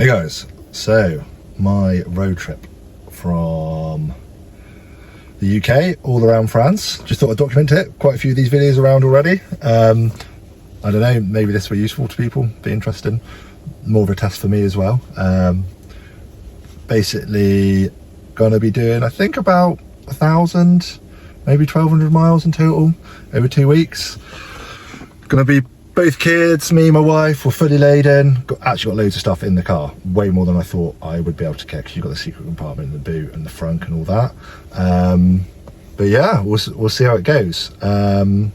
Hey guys, so my road trip from the UK all around France. Just thought I'd document it. Quite a few of these videos around already. I don't know, maybe this will be useful to people, be interesting. More of a test for me as well. Basically gonna be doing, I think, about 1,000, maybe 1,200 miles in total over 2 weeks. Gonna be both kids, me, my wife, we're fully laden. Actually got loads of stuff in the car, way more than I thought I would be able to get, because you've got the secret compartment in the boot and the front and all that. But yeah, we'll see how it goes. I'll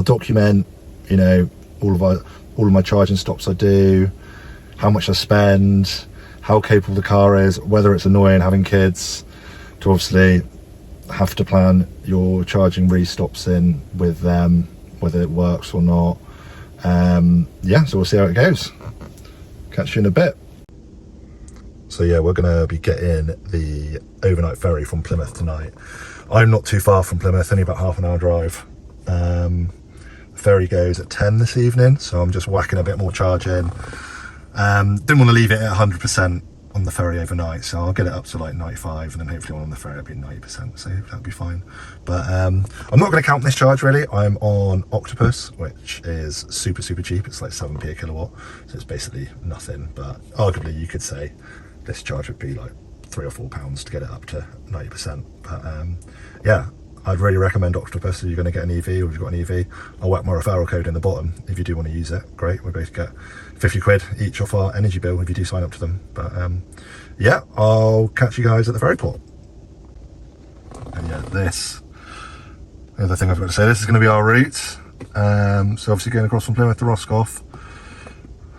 document, you know, all of my charging stops I do, how much I spend, how capable the car is, whether it's annoying having kids to obviously have to plan your charging restops in with them, whether it works or not. Yeah, so we'll see how it goes. Catch you in a bit. So yeah, we're gonna be getting the overnight ferry from Plymouth tonight. I'm not too far from Plymouth, only about half an hour drive. The ferry goes at 10 this evening, so I'm just whacking a bit more charging. Didn't want to leave it at 100% on the ferry overnight, so I'll get it up to like 95, and then hopefully on the ferry it'll be 90%, so that'll be fine. But I'm not going to count this charge really. I'm on Octopus, which is super cheap. It's like 7p a kilowatt, so it's basically nothing, but arguably you could say this charge would be like £3 or £4 to get it up to 90%. But yeah, I'd really recommend Octopus if you're going to get an EV, or if you've got an EV. I'll whack my referral code in the bottom if you do want to use it. Great, we'll both get 50 quid each off our energy bill if you do sign up to them. But yeah, I'll catch you guys at the ferry port. And yeah, the other thing I've got to say, this is going to be our route. So obviously going across from Plymouth to Roscoff,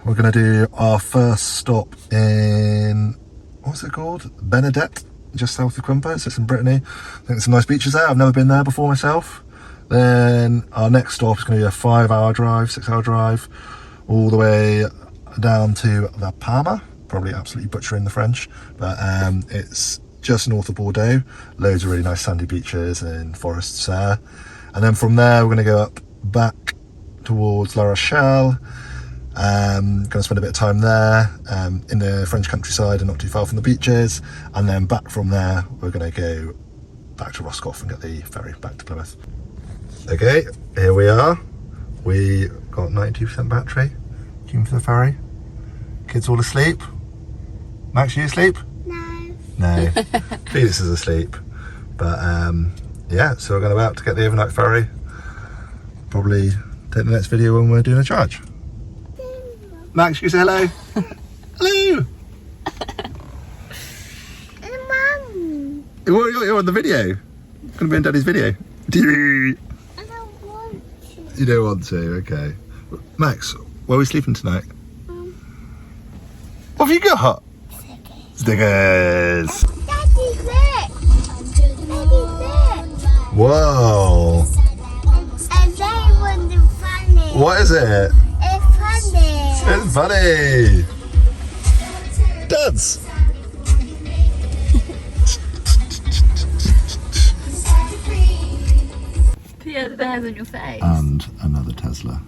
we're going to do our first stop in, what's it called? Benedette, just south of Quimper. So it's in Brittany. I think there's some nice beaches there. I've never been there before myself. Then our next stop is going to be a 5-hour drive, 6-hour drive, all the way down to La Palma. Probably absolutely butchering the French, but it's just north of Bordeaux. Loads of really nice sandy beaches and forests there. And then from there we're going to go up back towards La Rochelle. Going to spend a bit of time there in the French countryside and not too far from the beaches. And then back from there we're going to go back to Roscoff and get the ferry back to Plymouth. Okay, here we are. We got 92% battery. Queuing for the ferry. Kids all asleep. Max, you asleep? No. Felix is asleep. But yeah, so we're going to to get the overnight ferry. Probably take the next video when we're doing a charge. Max, you say hello. Hello. Mum. You're on the video. You're going to be on Daddy's video. Do you? I don't want to. You don't want to, okay. Max, where are we sleeping tonight? What have you got? Stickers. Daddy's it. Daddy's it. Whoa. And they want the funny. What is it? It's funny. It's funny. Dance. Yeah, the bear's on your face. And another Tesla.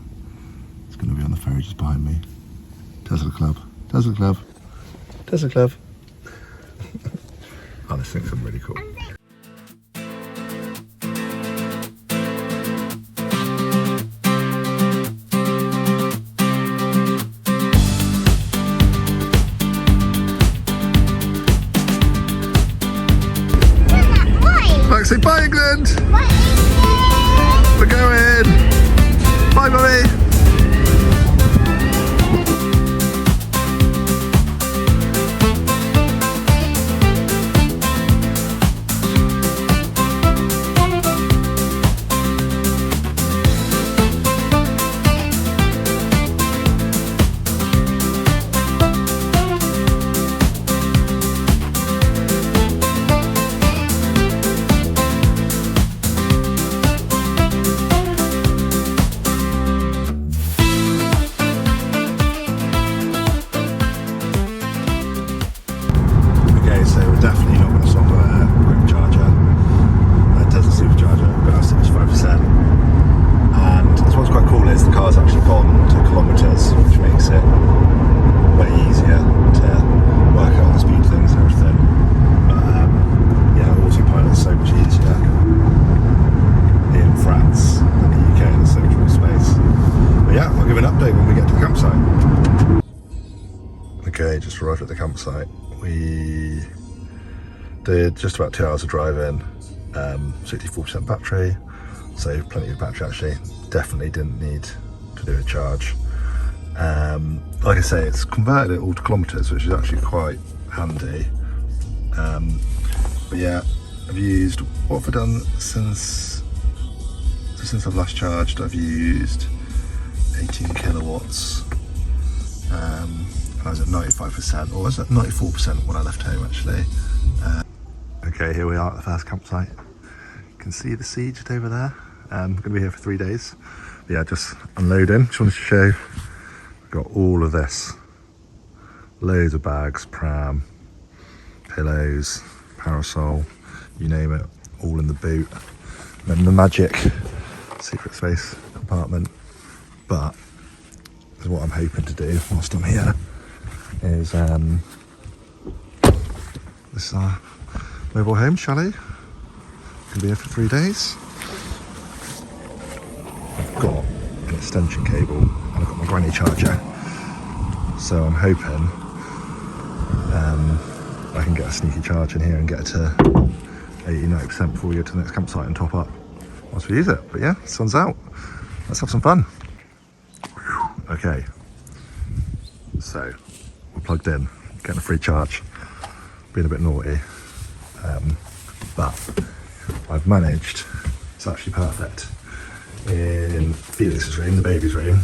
It's going to be on the ferry just behind me. Tesla Club. Tesla Club. Tesla Club. Oh, this thing's really cool. Max, say bye, England. We're going. Bye, Mummy. arrived at the campsite, we did just about 2 hours of driving, 64% battery, so plenty of battery actually. Definitely didn't need to do a charge. Like I say, it's converted it all to kilometres, which is actually quite handy. But yeah, I've used, what have I done since I've last charged? I've used 18 kilowatts. I was at 95%, or I was at 94% when I left home actually. Okay, here we are at the first campsite. You can see the siege over there. I'm going to be here for 3 days. But yeah, just unloading. Just wanted to show, got all of this. Loads of bags, pram, pillows, parasol, you name it, all in the boot. And then the magic secret space compartment. But what I'm hoping to do whilst I'm here is this is our mobile home chalet. Gonna be here for 3 days. I've got an extension cable and I've got my granny charger, so I'm hoping I can get a sneaky charge in here and get it to 80-90% before we go to the next campsite and top up once we use it. But yeah, sun's out, let's have some fun. Okay, so we're plugged in, getting a free charge, being a bit naughty, but I've managed, it's actually perfect, in Felix's room, the baby's room,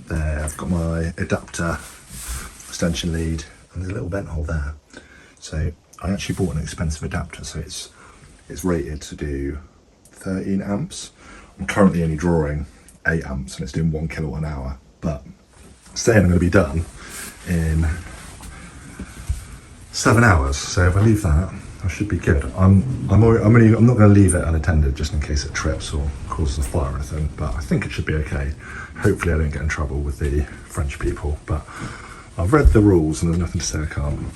there I've got my adapter, extension lead, and there's a little vent hole there. So I actually bought an expensive adapter, so it's rated to do 13 amps. I'm currently only drawing 8 amps and it's doing 1 kilowatt an hour, but saying I'm going to be done in 7 hours, so if I leave that I should be good. I'm not going to leave it unattended just in case it trips or causes a fire or anything, but I think it should be okay. Hopefully I don't get in trouble with the French people, but I've read the rules and there's nothing to say I can't.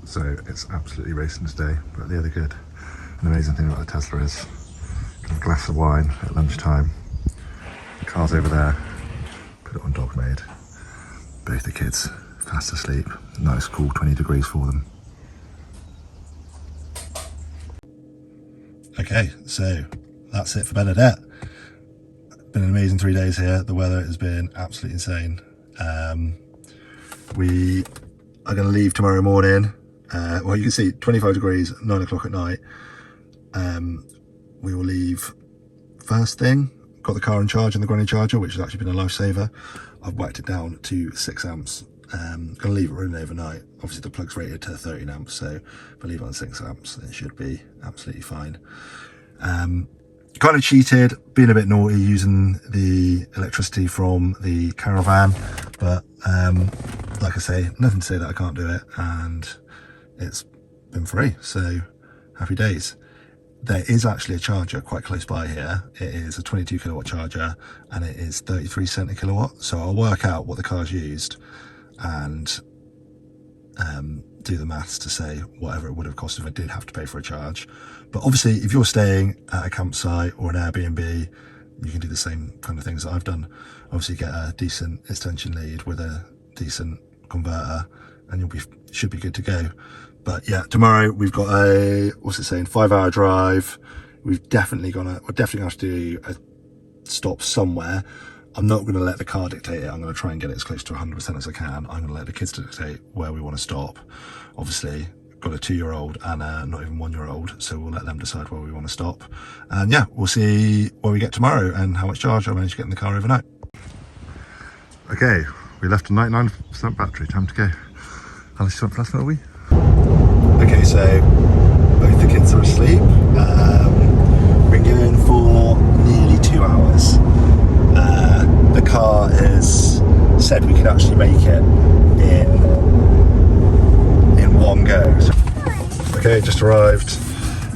So it's absolutely racing today, but the other good and amazing thing about the Tesla is a glass of wine at lunchtime. The car's over there, put it on dog mode. Both the kids fast asleep, nice cool 20 degrees for them. Okay, so that's it for Benedette. Been an amazing 3 days here. The weather has been absolutely insane. We are going to leave tomorrow morning. Well, you can see 25 degrees, 9 o'clock at night. We will leave first thing. Got the car in charge and the granny charger, which has actually been a lifesaver. I've whacked it down to 6 amps. Going to leave it running overnight. Obviously the plug's rated to 13 amps, so if I leave it on 6 amps, it should be absolutely fine. Kind of cheated, being a bit naughty, using the electricity from the caravan, but like I say, nothing to say that I can't do it, and it's been free, so happy days. There is actually a charger quite close by here. It is a 22 kilowatt charger and it is 33 cents a kilowatt, so I'll work out what the car's used and do the maths to say whatever it would have cost if I did have to pay for a charge. But obviously if you're staying at a campsite or an Airbnb, you can do the same kind of things that I've done. Obviously get a decent extension lead with a decent converter and you'll should be good to go. But yeah, tomorrow we've got a, what's it saying, 5-hour drive. We're definitely gonna have to do a stop somewhere. I'm not going to let the car dictate it. I'm going to try and get it as close to 100% as I can. I'm going to let the kids dictate where we want to stop. Obviously, got a 2-year-old and a not even 1-year-old, so we'll let them decide where we want to stop. And yeah, we'll see where we get tomorrow and how much charge I manage to get in the car overnight. Okay, we left a 99% battery. Time to go. How much went for last night, are we? Okay, so both the kids are asleep. We're going for nearly 2 hours. The car is said we could actually make it in one go. So, okay, just arrived.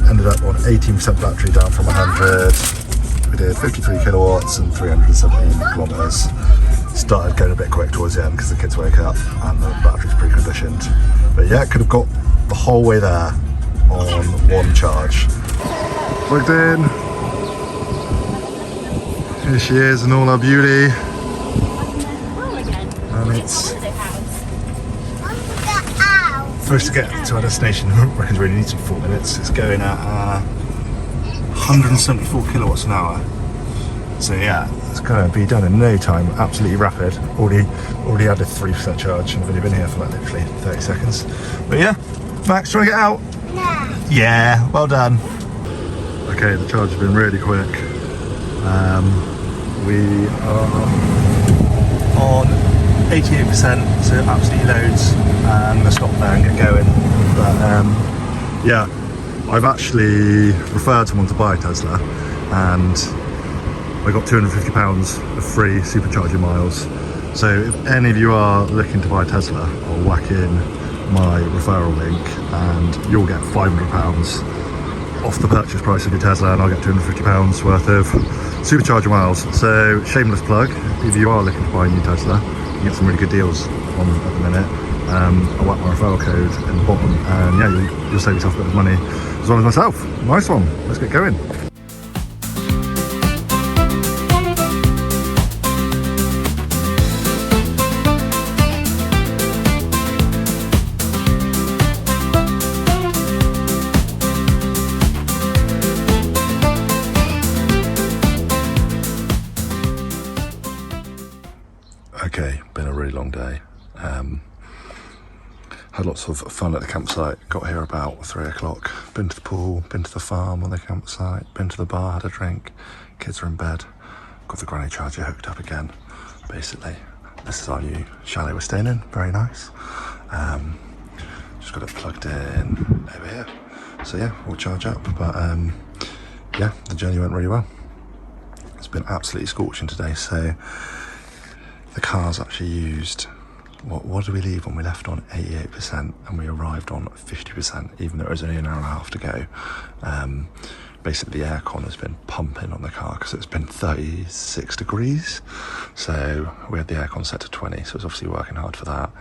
Ended up on 18% battery, down from 100. We did 53 kilowatts and 317 kilometers. Started going a bit quick towards the end because the kids woke up and the battery's pre-conditioned. But yeah, could have got the whole way there on one charge. Plugged in. Here she is in all her beauty. And it's for us to get to our destination. I reckon we really need some 4 minutes. It's going at 174 kilowatts an hour. So yeah, it's going to be done in no time. Absolutely rapid. Already had a 3% charge and I've only been here for like literally 30 seconds. But yeah, Max, do you want to get out? Yeah. Yeah, well done. Okay, the charge has been really quick. We are on 88%, so absolutely loads. I'm going to stop there and get going. But yeah, I've actually referred someone to buy a Tesla and I got £250 of free Supercharger miles. So if any of you are looking to buy a Tesla, I'll whack in my referral link and you'll get £500 off the purchase price of your Tesla, and I'll get £250 worth of Supercharger miles. So shameless plug, if you are looking to buy a new Tesla, you get some really good deals on at the minute. I'll whack my referral code in the bottom and yeah, you'll save yourself a bit of money as well as myself. Nice one, let's get going. Okay, been a really long day. Had lots of fun at the campsite. Got here about 3 o'clock. Been to the pool, been to the farm on the campsite, been to the bar, had a drink. Kids are in bed. Got the granny charger hooked up again. Basically, this is our new chalet we're staying in. Very nice. Just got it plugged in over here. So yeah, we'll charge up. But yeah, the journey went really well. It's been absolutely scorching today, so the car's actually used, what did we leave when we left on 88% and we arrived on 50%, even though it was only an hour and a half to go. Basically the aircon has been pumping on the car because it's been 36 degrees. So we had the aircon set to 20, so it's obviously working hard for that.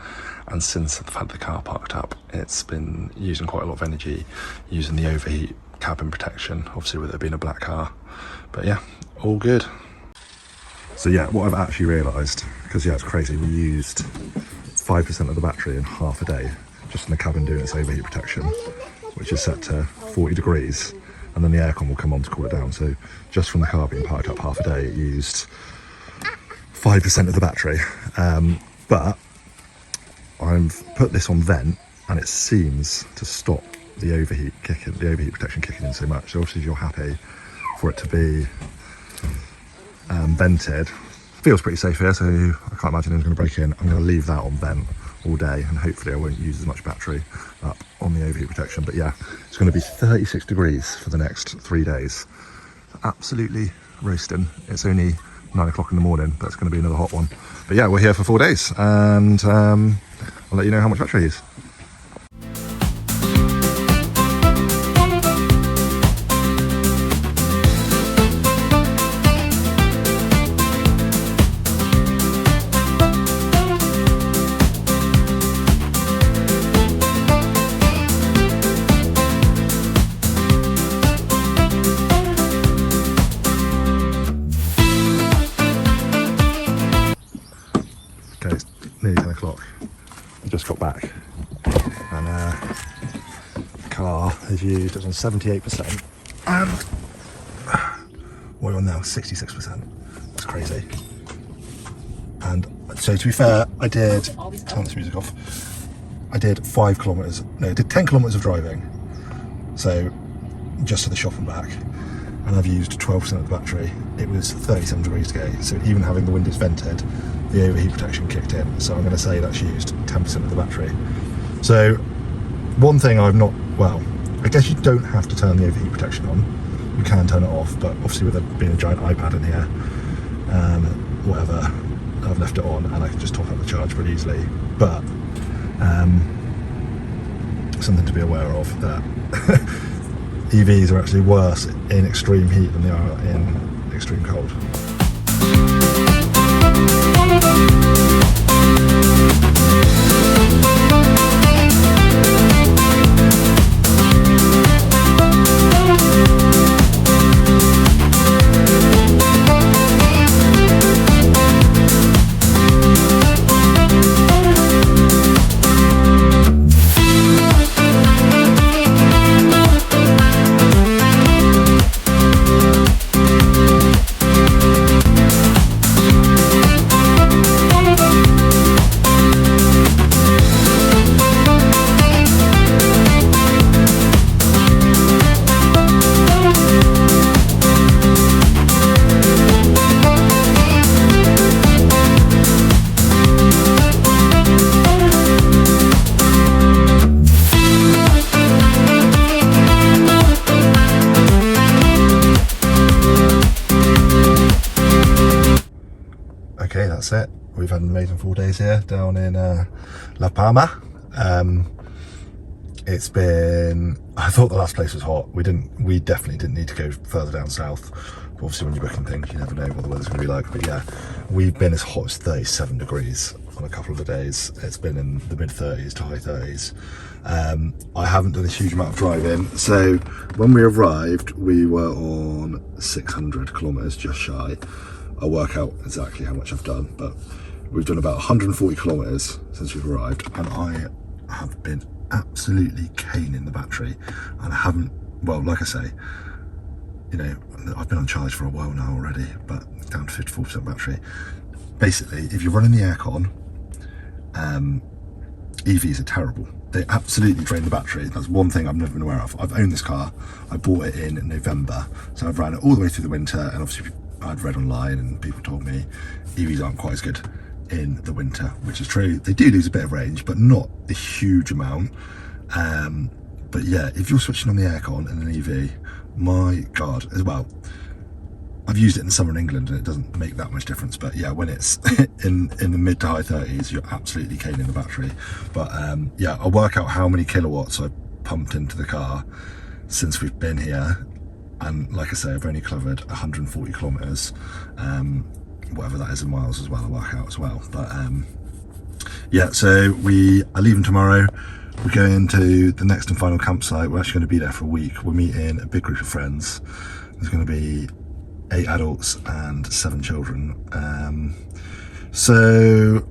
And since I've had the car parked up, it's been using quite a lot of energy, using the overheat cabin protection, obviously with it being a black car. But yeah, all good. So yeah, what I've actually realised, because yeah, it's crazy, we used 5% of the battery in half a day, just in the cabin doing its overheat protection, which is set to 40 degrees, and then the aircon will come on to cool it down. So just from the car being parked up half a day, it used 5% of the battery. But I've put this on vent, and it seems to stop the overheat protection kicking in so much. So obviously if you're happy for it to be vented, feels pretty safe here, so I can't imagine it's going to break in. I'm going to leave that on vent all day and hopefully I won't use as much battery up on the overheat protection. But yeah, it's going to be 36 degrees for the next 3 days. Absolutely roasting. It's only 9 o'clock in the morning, but it's going to be another hot one. But yeah, we're here for 4 days and I'll let you know how much battery I use. Okay, it's nearly 10 o'clock. I just got back and the car has used, it's on 78% and what are we on now? 66%. That's crazy. And so to be fair, I did, turn this music off, I did 5 kilometres, no, I did 10 kilometres of driving, so just to the shop and back, and I've used 12% of the battery. It was 37 degrees today, so even having the windows vented, the overheat protection kicked in, so I'm going to say that's used 10% of the battery. So one thing I've not, well, I guess you don't have to turn the overheat protection on, you can turn it off, but obviously with there being a giant iPad in here, whatever, I've left it on and I can just top up the charge pretty easily. But something to be aware of, that EVs are actually worse in extreme heat than they are in extreme cold. Okay, that's it. We've had an amazing 4 days here down in La Palma. It's been, I thought the last place was hot. We definitely didn't need to go further down south. But obviously when you're booking things, you never know what the weather's gonna be like. But yeah, we've been as hot as 37 degrees on a couple of the days. It's been in the mid 30s to high 30s. I haven't done a huge amount of driving. So when we arrived, we were on 600 kilometers, just shy. I'll work out exactly how much I've done, but we've done about 140 kilometers since we've arrived, and I have been absolutely caning the battery, and I haven't, well, like I say, you know, I've been on charge for a while now already, but down to 54% battery. Basically, if you're running the aircon, EVs are terrible. They absolutely drain the battery. That's one thing I've never been aware of. I've owned this car, I bought it in November, so I've ran it all the way through the winter, and obviously I'd read online and people told me EVs aren't quite as good in the winter, which is true. They do lose a bit of range, but not a huge amount. But yeah, if you're switching on the aircon in an EV, my God, as well, I've used it in the summer in England and it doesn't make that much difference. But yeah, when it's in the mid to high 30s, you're absolutely caning the battery. But yeah, I'll work out how many kilowatts I've pumped into the car since we've been here. And like I say, I've only covered 140 kilometers, whatever that is in miles as well, I'll work out as well. But yeah, so we are leaving tomorrow. We're going to the next and final campsite. We're actually going to be there for a week. We're meeting a big group of friends. There's going to be 8 adults and 7 children. So,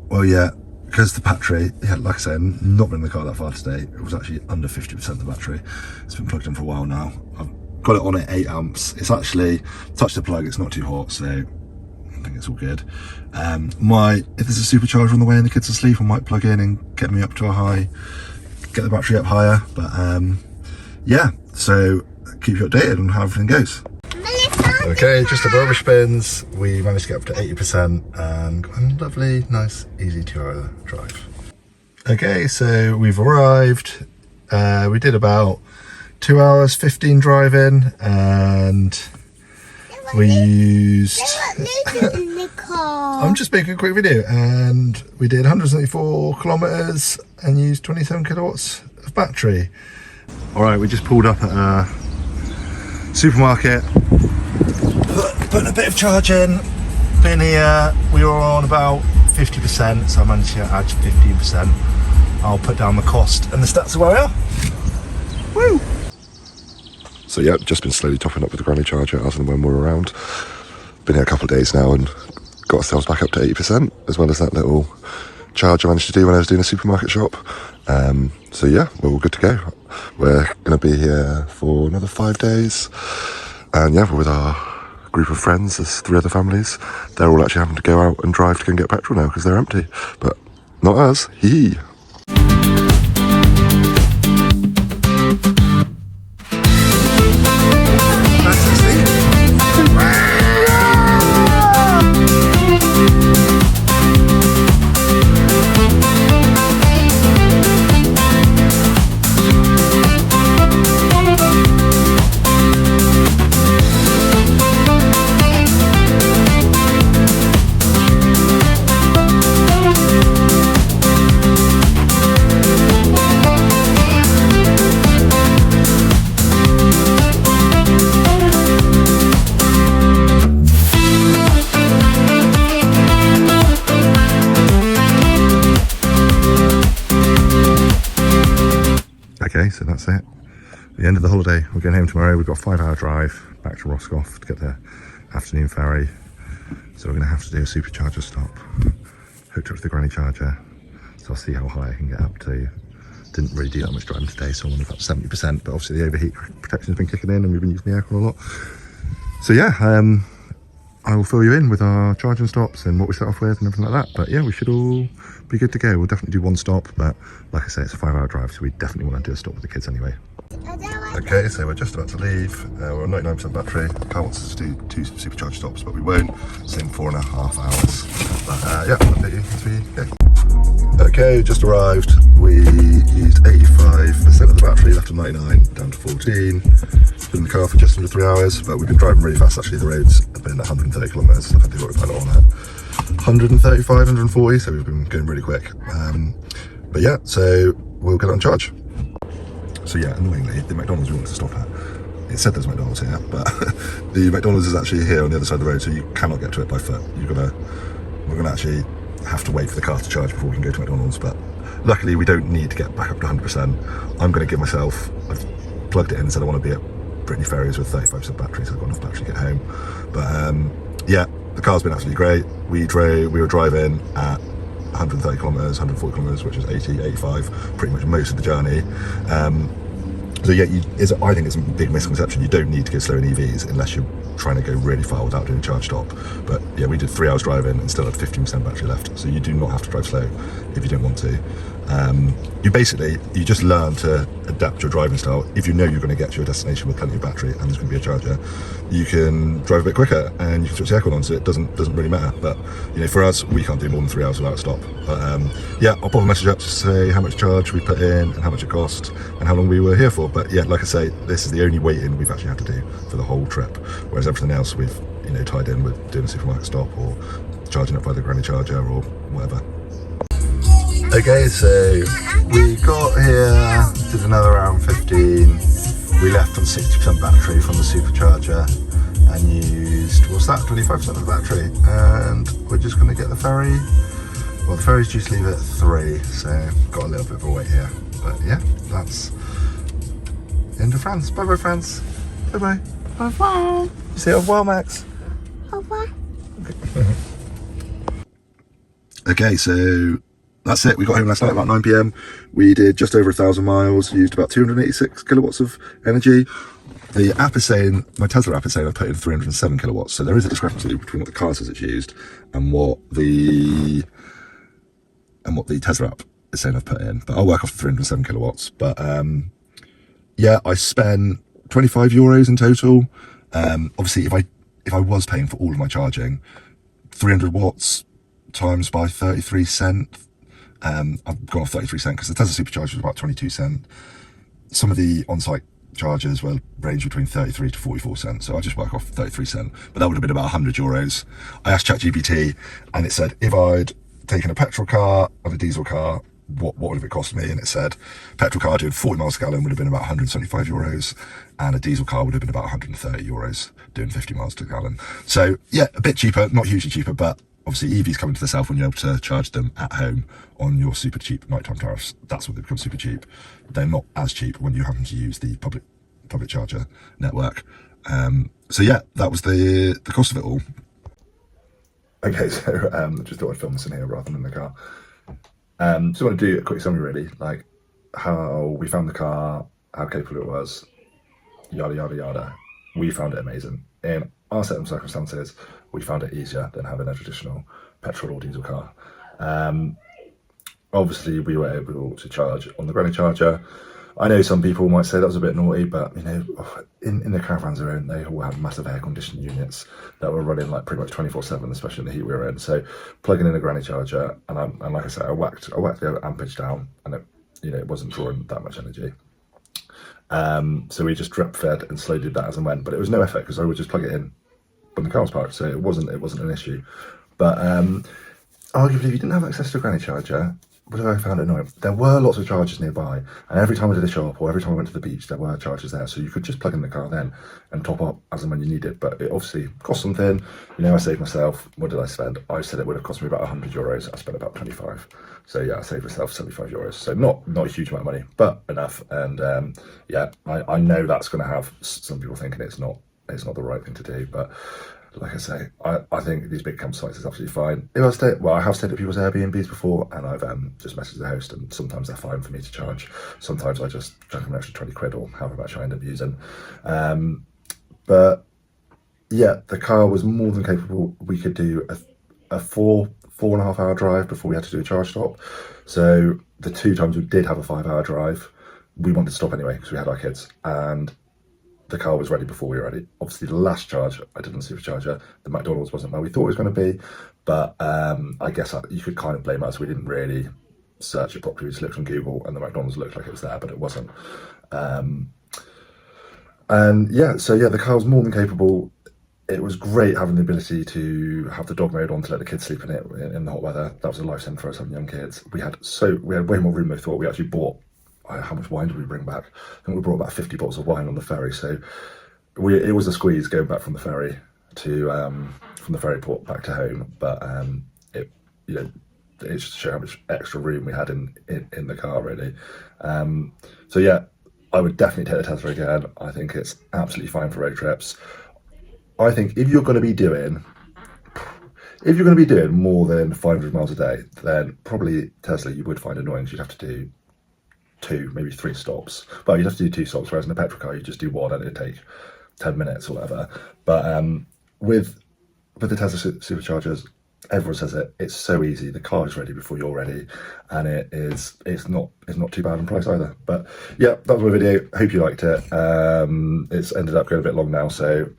well, yeah, because the battery, yeah, like I say, I've not been in the car that far today. It was actually under 50% of the battery. It's been plugged in for a while now. I've got it on at 8 amps. It's actually, touch the plug, it's not too hot, so I think it's all good. If there's a supercharger on the way and the kids are asleep, I might plug in and get me up to a high, get the battery up higher. But yeah, so keep you updated on how everything goes. Okay, just the rubbish bins. We managed to get up to 80% and got a lovely, nice, easy 2-hour drive. Okay, so we've arrived. We did about 2 hours 15 driving, and we used I'm just making a quick video, and we did 174 kilometers and used 27 kilowatts of battery. All right, we just pulled up at a supermarket, putting a bit of charge in. Been here, we were on about 50%, so I managed to add 15%. I'll put down the cost and the stats of where we are. Woo! So yeah, just been slowly topping up with the granny charger as and when we're around. Been here a couple of days now and got ourselves back up to 80%, as well as that little charge I managed to do when I was doing a supermarket shop. So yeah, we're all good to go. We're going to be here for another 5 days, and yeah, we're with our group of friends, there's 3 other families. They're all actually having to go out and drive to go and get petrol now because they're empty. But not us. Hee. Okay, so that's it. The end of the holiday. We're going home tomorrow. We've got a 5-hour drive back to Roscoff to get the afternoon ferry. So we're going to have to do a Supercharger stop. Hooked up to the granny charger. So I'll see how high I can get up to. Didn't really do that much driving today, so I'm on about 70%. But obviously the overheat protection's been kicking in and we've been using the aircon a lot. So yeah, I will fill you in with our charging stops and what we set off with and everything like that. But yeah, we should all be good to go. We'll definitely do one stop, but like I say, it's a 5-hour drive, so we definitely want to do a stop with the kids anyway. Okay, so we're just about to leave. We're on 99% battery. The car wants us to do 2 supercharge stops, but we won't. Same 4.5 hours. But yeah, I'll update you as we go. Okay, just arrived. We used 85% of the battery, left on 99, down to 14. Been in the car for just under 3 hours, but we've been driving really fast actually. The roads have been 130 kilometres. I think the autopilot on at 135, 140, so we've been going really quick. But yeah, so we'll get on charge. So yeah, annoyingly, the McDonald's we wanted to stop at, it said there's McDonald's here, but the McDonald's is actually here on the other side of the road, so you cannot get to it by foot. We're gonna actually have to wait for the car to charge before we can go to McDonald's, but luckily we don't need to get back up to 100%. I'm gonna give myself, I've plugged it in and said I want to be at Brittany Ferries with 35% battery, so I've got enough battery to get home. But yeah, the car's been absolutely great. We were driving at 130 kilometres, 140 kilometres, which is 80, 85, pretty much most of the journey. So yeah, I think it's a big misconception. You don't need to go slow in EVs unless you're trying to go really far without doing a charge stop. But yeah, we did 3 hours driving and still had 15% battery left. So you do not have to drive slow if you don't want to. You just learn to adapt your driving style. If you know you're going to get to your destination with plenty of battery and there's going to be a charger, you can drive a bit quicker and you can switch the aircon on, so it doesn't really matter. But you know, for us, we can't do more than 3 hours without a stop. But yeah, I'll pop a message up to say how much charge we put in and how much it cost and how long we were here for. But yeah, like I say, this is the only wait-in we've actually had to do for the whole trip, whereas everything else we've tied in with doing a supermarket stop or charging up by the granny charger or whatever. Okay, so we got here, did another round 15. We left on 60% battery from the supercharger and used, what's that, 25% of the battery, and we're just going to get the ferry. Well, the ferry's due to leave at 3, so got a little bit of a wait here, but yeah, that's the end of France. Bye bye, France. Bye bye. Au revoir. You say au revoir, Max. Au revoir. Okay, so that's it. We got home last night about 9 PM. We did just over 1,000 miles, used about 286 kilowatts of energy. The app is saying, my Tesla app is saying I put in 307 kilowatts. So there is a discrepancy between what the car says it's used and what the Tesla app is saying I've put in. But I'll work off the 307 kilowatts. But yeah, I spent 25 euros in total. Obviously, if I was paying for all of my charging, 300 watts times by 33 cent. I've gone off 33 cent because the Tesla Supercharger was about 22 cent. Some of the on-site chargers will range between 33 to 44 cents, so I'll just work off 33 cent, but that would have been about 100 euros. I asked ChatGPT and it said if I'd taken a petrol car and a diesel car, what would have it cost me? And it said petrol car doing 40 miles a gallon would have been about 175 euros and a diesel car would have been about 130 euros doing 50 miles to a gallon. So yeah, a bit cheaper, not hugely cheaper, but obviously EVs coming to the south when you're able to charge them at home on your super cheap nighttime tariffs. That's when they become super cheap. They're not as cheap when you happen to use the public charger network. So yeah, that was the cost of it all. Okay, so just thought I'd film this in here rather than in the car. So I want to do a quick summary really, like how we found the car, how capable it was, yada yada yada. We found it amazing. In our set of circumstances, we found it easier than having a traditional petrol or diesel car. Obviously, we were able to charge on the granny charger. I know some people might say that was a bit naughty, but you know, in the caravan zone, they all have massive air conditioning units that were running like pretty much 24/7, especially in the heat we were in. So plugging in a granny charger, and like I said, I whacked the ampage down, and it wasn't drawing that much energy. So we just drip fed and slowly did that as and when, but it was no effort because I would just plug it in when the car was parked, so it wasn't an issue. But arguably, if you didn't have access to a granny charger, what I found annoying, there were lots of chargers nearby, and every time I did a shop or every time I went to the beach, there were chargers there, so you could just plug in the car then and top up as and when you needed. But it obviously cost something. You know, I saved myself, what did I spend? I said it would have cost me about €100. I spent about 25. So yeah, I saved myself €75. So not a huge amount of money, but enough. And yeah, I know that's going to have some people thinking it's not the right thing to do, but like I say, I think these big campsites is absolutely fine. If I have stayed at people's Airbnbs before, and I've just messaged the host, and sometimes they're fine for me to charge. Sometimes I just chuck them an extra 20 quid or however much I end up using. But yeah, the car was more than capable. We could do a 4.5 hour drive before we had to do a charge stop. So the 2 times we did have a 5 hour drive, we wanted to stop anyway because we had our kids, and the car was ready before we were ready. Obviously, the last charge I did on the Supercharger, the McDonald's wasn't where we thought it was going to be, but I guess you could kind of blame us. We didn't really search it properly. We just looked on Google, and the McDonald's looked like it was there, but it wasn't. And yeah, so yeah, the car was more than capable. It was great having the ability to have the dog mode on to let the kids sleep in it in the hot weather. That was a lifesaver for us having young kids. We had way more room than we thought. We actually bought, how much wine did we bring back? I think we brought about 50 bottles of wine on the ferry. So it was a squeeze going back from the ferry to from the ferry port back to home. But it just to show how much extra room we had in the car, really. So yeah, I would definitely take the Tesla again. I think it's absolutely fine for road trips. I think if you're going to be doing more than 500 miles a day, then probably Tesla you would find annoying. You'd have to do 2, maybe 3 stops. Well, you'd have to do 2 stops, whereas in a petrol car you just do 1 and it'd take 10 minutes or whatever. But with the Tesla Superchargers, everyone says it's so easy. The car is ready before you're ready, and it's not too bad in price either. But yeah, that was my video. Hope you liked it. It's ended up going a bit long now, so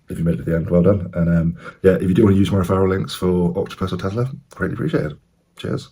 if you made it to the end, well done. And yeah, if you do want to use my referral links for Octopus or Tesla, greatly appreciated. Cheers.